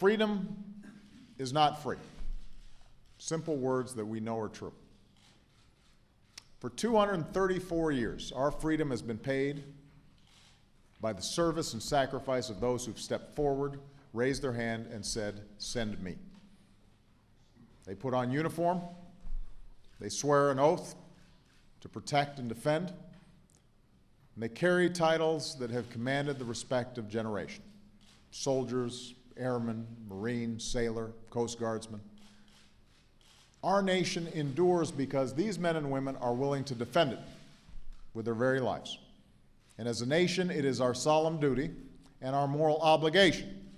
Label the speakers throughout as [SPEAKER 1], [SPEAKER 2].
[SPEAKER 1] Freedom is not free. Simple words that we know are true. For 234 years, our freedom has been paid by the service and sacrifice of those who've stepped forward, raised their hand, and said, "Send me." They put on uniform, they swear an oath to protect and defend, and they carry titles that have commanded the respect of generations: soldiers, airmen, Marine, sailor, Coast Guardsmen. Our nation endures because these men and women are willing to defend it with their very lives. And as a nation, it is our solemn duty and our moral obligation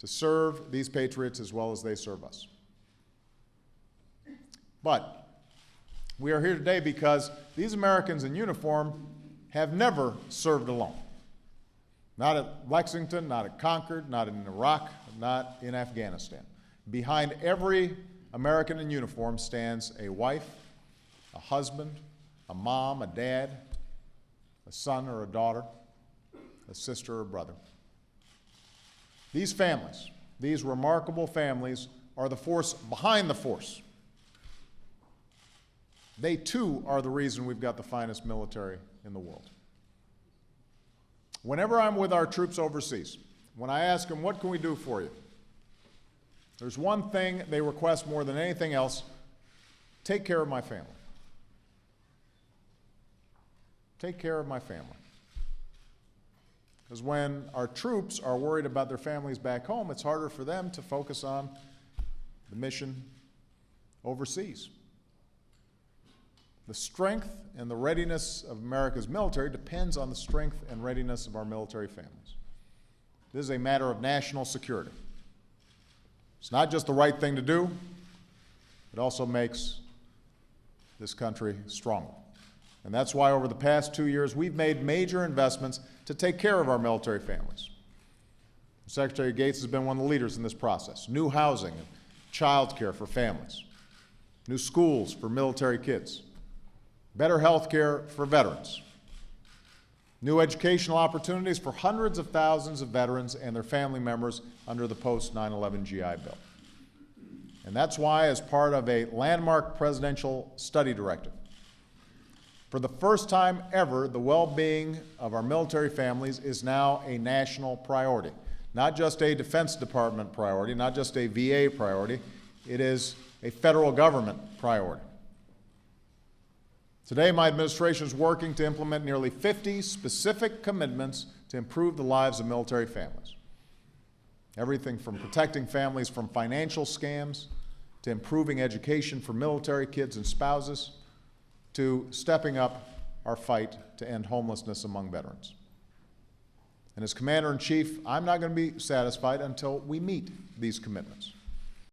[SPEAKER 1] to serve these patriots as well as they serve us. But we are here today because these Americans in uniform have never served alone. Not at Lexington, not at Concord, not in Iraq, not in Afghanistan. Behind every American in uniform stands a wife, a husband, a mom, a dad, a son or a daughter, a sister or a brother. These families, these remarkable families, are the force behind the force. They too are the reason we've got the finest military in the world. Whenever I'm with our troops overseas, when I ask them, "What can we do for you?" there's one thing they request more than anything else: take care of my family. Take care of my family. Because when our troops are worried about their families back home, it's harder for them to focus on the mission overseas. The strength and the readiness of America's military depends on the strength and readiness of our military families. This is a matter of national security. It's not just the right thing to do, it also makes this country stronger. And that's why over the past 2 years, we've made major investments to take care of our military families. Secretary Gates has been one of the leaders in this process. New housing and child care for families, new schools for military kids, better health care for veterans, new educational opportunities for hundreds of thousands of veterans and their family members under the post-9/11 GI Bill. And that's why, as part of a landmark presidential study directive, for the first time ever, the well-being of our military families is now a national priority. Not just a Defense Department priority, not just a VA priority, it is a federal government priority. Today, my administration is working to implement nearly 50 specific commitments to improve the lives of military families. Everything from protecting families from financial scams, to improving education for military kids and spouses, to stepping up our fight to end homelessness among veterans. And as Commander-in-Chief, I'm not going to be satisfied until we meet these commitments.